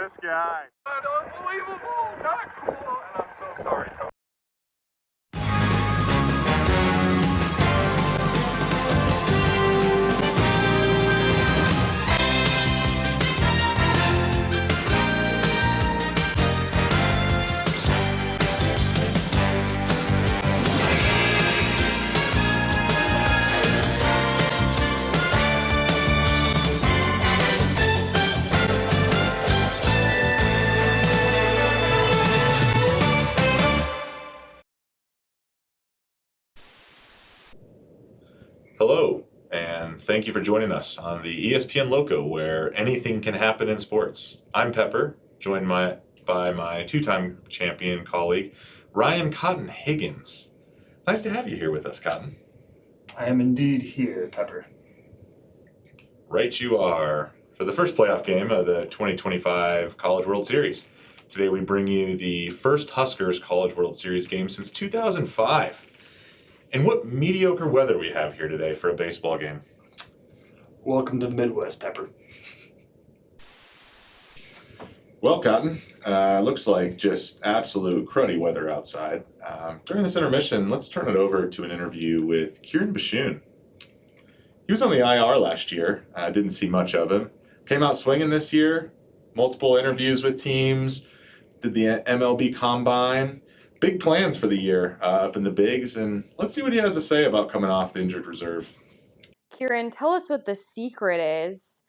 this guy. Unbelievable, not cool, and I'm so sorry, Tony. Hello, and thank you for joining us on the ESPN Loco, where anything can happen in sports. I'm Pepper, joined by my two-time champion colleague, Ryan Cotton Higgins. Nice to have you here with us, Cotton. I am indeed here, Pepper. Right you are. For the first playoff game of the 2025 College World Series. Today we bring you the first Huskers College World Series game since 2005. And what mediocre weather we have here today for a baseball game. Welcome to the Midwest, Pepper. Well, Cotton, looks like just absolute cruddy weather outside. During this intermission, let's turn it over to an interview with Kieran Bashoon. He was on the IR last year. Didn't see much of him. Came out swinging this year. Multiple interviews with teams. Did the MLB Combine. Big plans for the year up in the bigs, and let's see what he has to say about coming off the injured reserve. Kieran, tell us what the secret is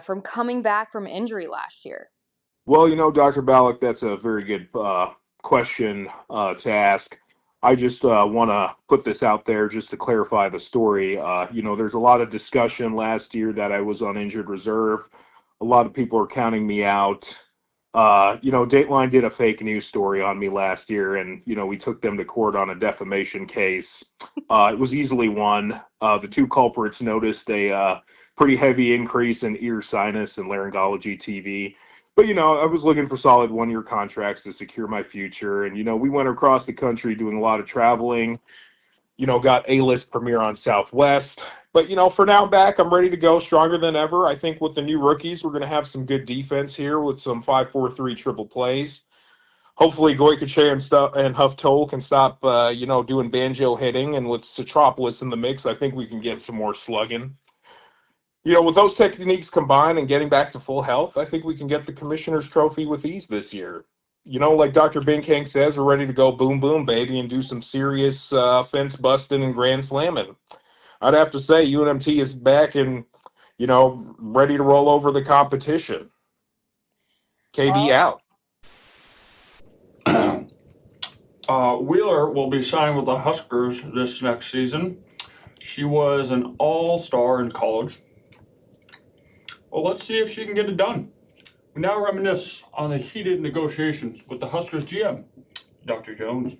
from coming back from injury last year. Well, Dr. Ballack, that's a very good question to ask. I just want to put this out there just to clarify the story. There's a lot of discussion last year that I was on injured reserve. A lot of people are counting me out. Dateline did a fake news story on me last year, and, we took them to court on a defamation case. It was easily won. The two culprits noticed a pretty heavy increase in ear sinus and laryngology TV. But, I was looking for solid one-year contracts to secure my future. And, we went across the country doing a lot of traveling, got A-list premiere on Southwest. But, for now I'm back, I'm ready to go, stronger than ever. I think with the new rookies, we're going to have some good defense here with some 5-4-3 triple plays. Hopefully Goykache and Huff Toll can stop, doing banjo hitting. And with Citropolis in the mix, I think we can get some more slugging. With those techniques combined and getting back to full health, I think we can get the Commissioner's Trophy with ease this year. Like Dr. Binkang says, we're ready to go boom, boom, baby, and do some serious fence busting and grand slamming. I'd have to say UNMT is back and, ready to roll over the competition. KB out. Wheeler will be signing with the Huskers this next season. She was an all-star in college. Well, let's see if she can get it done. We now reminisce on the heated negotiations with the Huskers GM, Dr. Jones.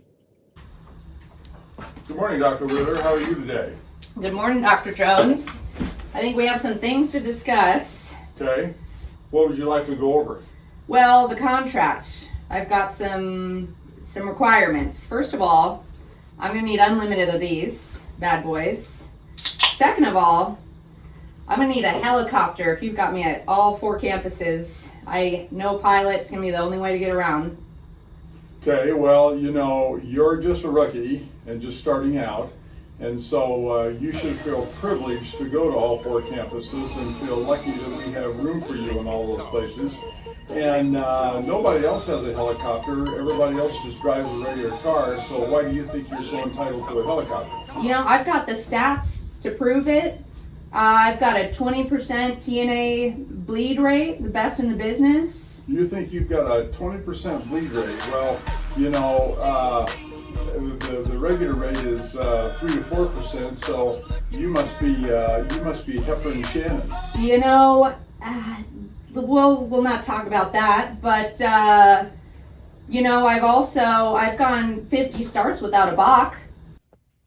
Good morning, Dr. Wheeler. How are you today? Good morning, Dr. Jones. I think we have some things to discuss. Okay. What would you like to go over? Well, the contract. I've got some requirements. First of all, I'm going to need unlimited of these bad boys. Second of all, I'm going to need a helicopter if you've got me at all 4 campuses. No pilot's going to be the only way to get around. Okay, well, you're just a rookie and just starting out. And so you should feel privileged to go to all 4 campuses and feel lucky that we have room for you in all those places. And nobody else has a helicopter. Everybody else just drives a regular car. So why do you think you're so entitled to a helicopter? I've got the stats to prove it. I've got a 20% TNA bleed rate, the best in the business. You think you've got a 20% bleed rate? Well, the regular rate is 3 to 4%. So you must be Hepburn Shannon. We'll not talk about that, but I've gone 50 starts without a balk.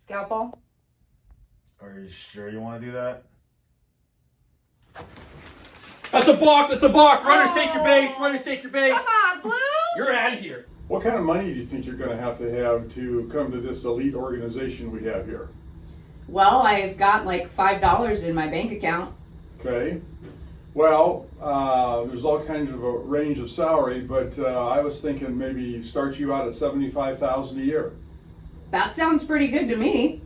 Scout ball. Are you sure you want to do that? That's a balk! That's a balk! Runners take your base! Runners take your base! Come on, Blue! You're out of here. What kind of money do you think you're going to have to come to this elite organization we have here? Well, I've got like $5 in my bank account. Okay. Well, there's all kinds of a range of salary, but I was thinking maybe start you out at $75,000 a year. That sounds pretty good to me.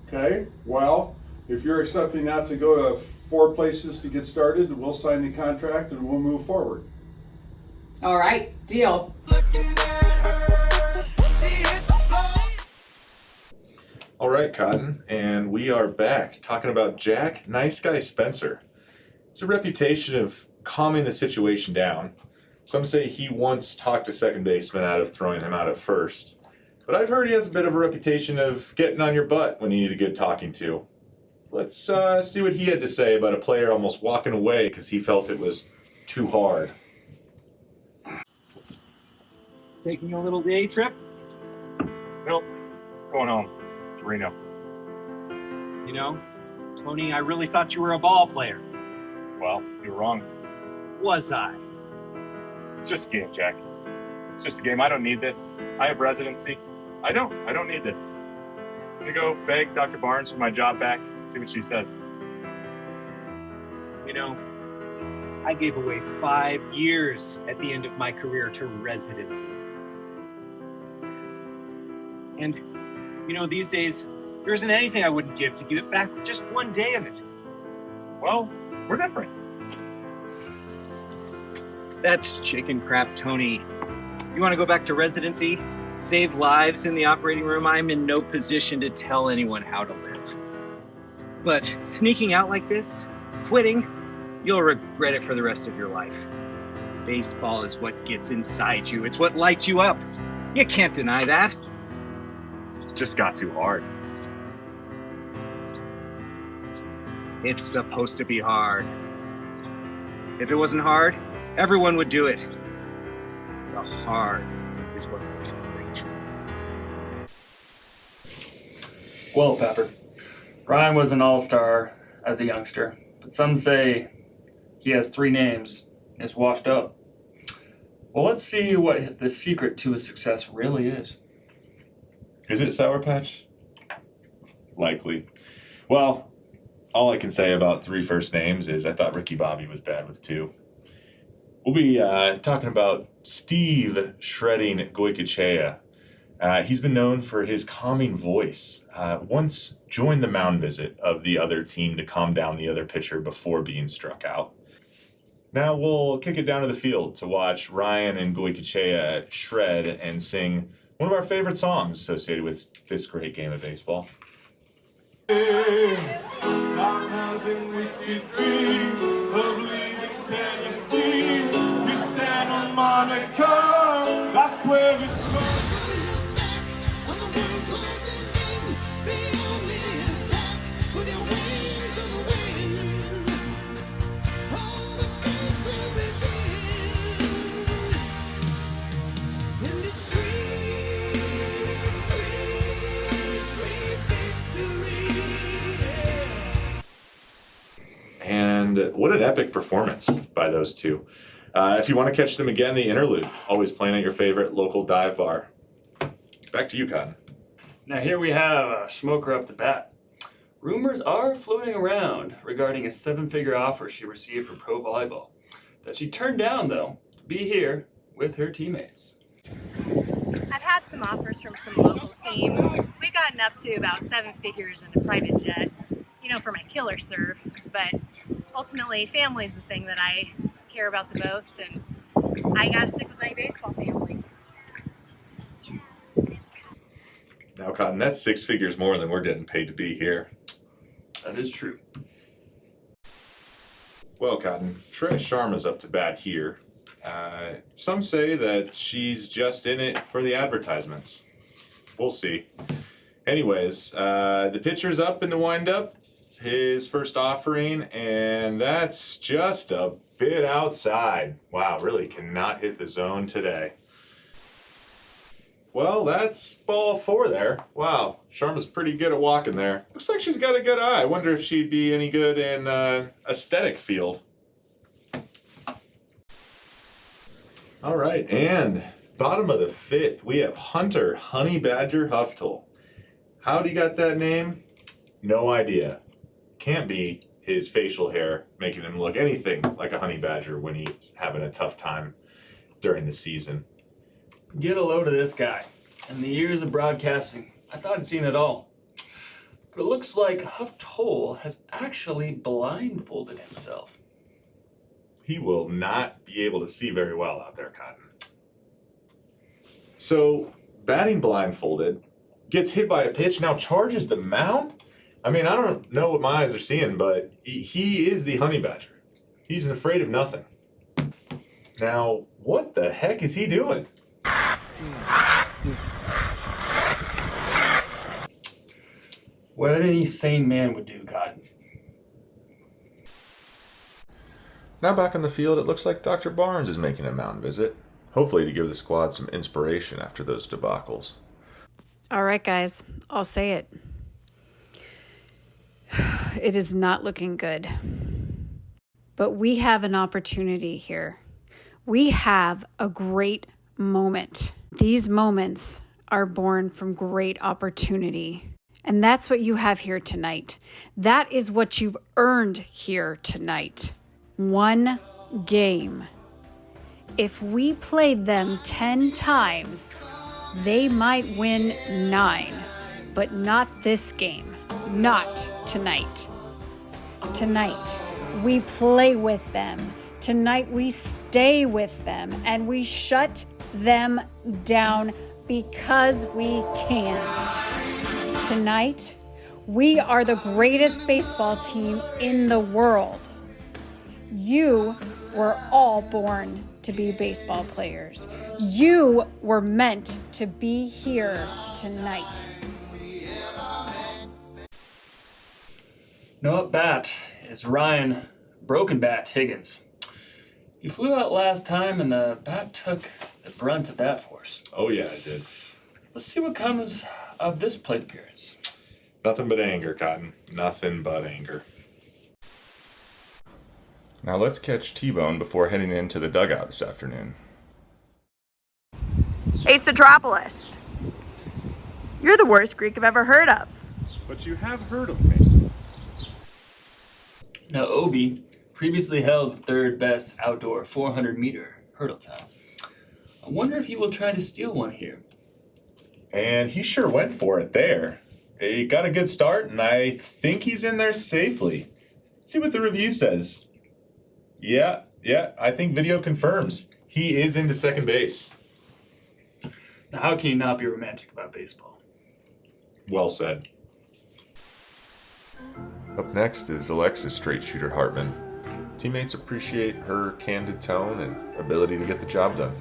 Okay, well, if you're accepting that to go to 4 places to get started, we'll sign the contract and we'll move forward. All right, deal. All right, Cotton, and we are back talking about Jack Nice Guy Spencer. It's a reputation of calming the situation down. Some say he once talked a second baseman out of throwing him out at first. But I've heard he has a bit of a reputation of getting on your butt when you need a good talking to. Let's see what he had to say about a player almost walking away because he felt it was too hard. Taking a little day trip? Nope. Going home to Reno. You know, Tony, I really thought you were a ball player. Well, you're wrong. Was I? It's just a game, Jack. It's just a game. I don't need this. I have residency. I don't need this. I'm gonna go beg Dr. Barnes for my job back, see what she says. You know, I gave away 5 years at the end of my career to residency. And, you know, these days, there isn't anything I wouldn't give to give it back with just 1 day of it. Well, we're different. That's chicken crap, Tony. You want to go back to residency? Save lives in the operating room? I'm in no position to tell anyone how to live. But sneaking out like this, quitting, you'll regret it for the rest of your life. Baseball is what gets inside you. It's what lights you up. You can't deny that. It just got too hard. It's supposed to be hard. If it wasn't hard, everyone would do it. The hard is what makes it great. Well, Pepper, Ryan was an all-star as a youngster, but some say he has 3 names and is washed up. Well, let's see what the secret to his success really is. Is it Sour Patch? Likely. Well, all I can say about 3 first names is I thought Ricky Bobby was bad with 2. We'll be talking about Steve Shredding Goycochea. He's been known for his calming voice. Once joined the mound visit of the other team to calm down the other pitcher before being struck out. Now we'll kick it down to the field to watch Ryan and Goycochea shred and sing one of our favorite songs associated with this great game of baseball. I'm having wicked dreams of leaving Tennessee. We stand on Monica, that's where it's going. And what an epic performance by those two. If you want to catch them again, the interlude, always playing at your favorite local dive bar. Back to you, Cotton. Now here we have a smoker up the bat. Rumors are floating around regarding a 7-figure offer she received for pro volleyball that she turned down, though, to be here with her teammates. I've had some offers from some local teams. We've gotten up to about 7 figures in a private jet, you know, for my killer serve. But ultimately, family is the thing that I care about the most, and I gotta stick with my baseball family. Now, Cotton, that's 6 figures more than we're getting paid to be here. That is true. Well, Cotton, Trish Sharma's up to bat here. Some say that she's just in it for the advertisements. We'll see. Anyways, the pitcher's up in the windup, his first offering, and that's just a bit outside. Wow, really cannot hit the zone today. Well, that's ball 4 there. Wow, Sharma's pretty good at walking there. Looks like she's got a good eye. I wonder if she'd be any good in aesthetic field. All right, and bottom of the 5th, we have Hunter Honey Badger Huftel. How'd he got that name? No idea. Can't be his facial hair making him look anything like a honey badger when he's having a tough time during the season. Get a load of this guy. In the years of broadcasting, I thought I'd seen it all. But it looks like Huff Toll has actually blindfolded himself. He will not be able to see very well out there, Cotton. So, batting blindfolded, gets hit by a pitch, now charges the mound? I mean, I don't know what my eyes are seeing, but he is the honey badger. He's afraid of nothing. Now, what the heck is he doing? What any sane man would do, Cotton. Now back on the field, it looks like Dr. Barnes is making a mound visit, hopefully to give the squad some inspiration after those debacles. All right, guys, I'll say it. It is not looking good. But we have an opportunity here. We have a great moment. These moments are born from great opportunity. And that's what you have here tonight. That is what you've earned here tonight. One game. If we played them 10 times, they might win 9. But not this game. Not tonight. Tonight, we play with them. Tonight, we stay with them. And we shut them down because we can. Tonight, we are the greatest baseball team in the world. You were all born to be baseball players. You were meant to be here tonight. No at bat is Ryan Broken Bat Higgins. He flew out last time and the bat took the brunt of that force. Oh yeah, it did. Let's see what comes of this plate appearance. Nothing but anger, Cotton. Nothing but anger. Now let's catch T-Bone before heading into the dugout this afternoon. Hey, Cedropolis. You're the worst Greek I've ever heard of. But you have heard of me. Now, Obi previously held the third best outdoor 400-meter hurdle time. I wonder if he will try to steal one here. And he sure went for it there. He got a good start, and I think he's in there safely. Let's see what the review says. Yeah, I think video confirms. He is into second base. Now, how can you not be romantic about baseball? Well said. Up next is Alexis straight shooter Hartman. Teammates appreciate her candid tone and ability to get the job done.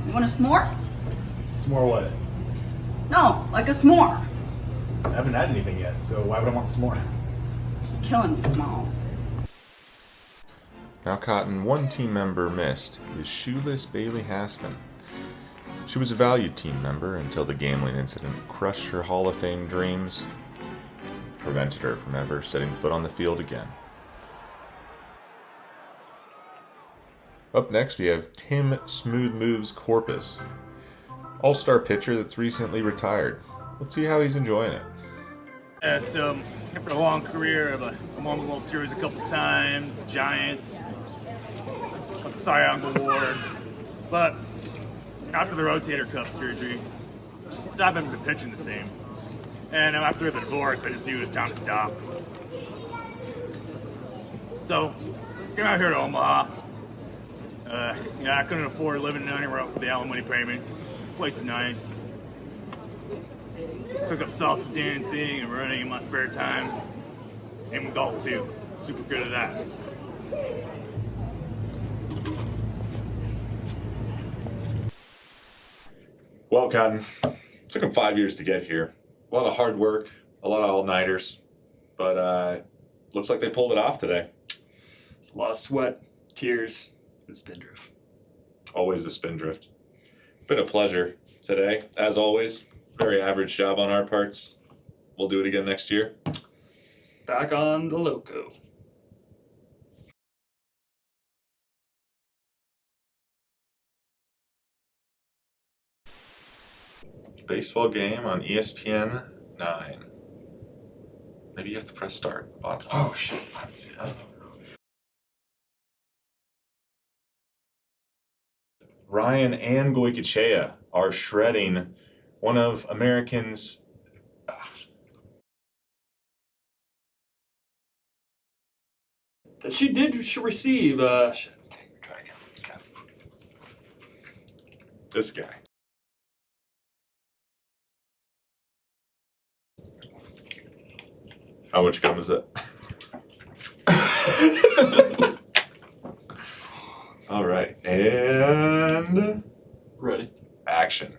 You want a s'more? S'more what? No, like a s'more. I haven't had anything yet, so why would I want s'more? You're killing me, Smalls. Now, Cotton, one team member missed is shoeless Bailey Hassman. She was a valued team member until the gambling incident crushed her Hall of Fame dreams, prevented her from ever setting foot on the field again. Up next, we have Tim Smooth Moves Corpus, all-star pitcher that's recently retired. Let's see how he's enjoying it. So after a long career, I've won the World Series a couple times, Giants, got the Cy Young Award, but after the rotator cuff surgery, I haven't been pitching the same. And after the divorce, I just knew it was time to stop. So, came out here to Omaha. I couldn't afford living anywhere else with the alimony payments. Place is nice. Took up salsa dancing and running in my spare time. And golf too. Super good at that. Well, Cotton, took him 5 years to get here. A lot of hard work, a lot of all-nighters, but looks like they pulled it off today. It's a lot of sweat, tears, and spindrift. Always the spindrift. Been a pleasure today, as always. Very average job on our parts. We'll do it again next year. Back on the loco. Baseball game on ESPN 9. Maybe you have to press start. Bottom. Oh shit. Ryan and Goycochea are shredding one of Americans' That she did receive. Shit. Okay, try again. Okay. this guy. How much gum is it? All right, and Ready. action.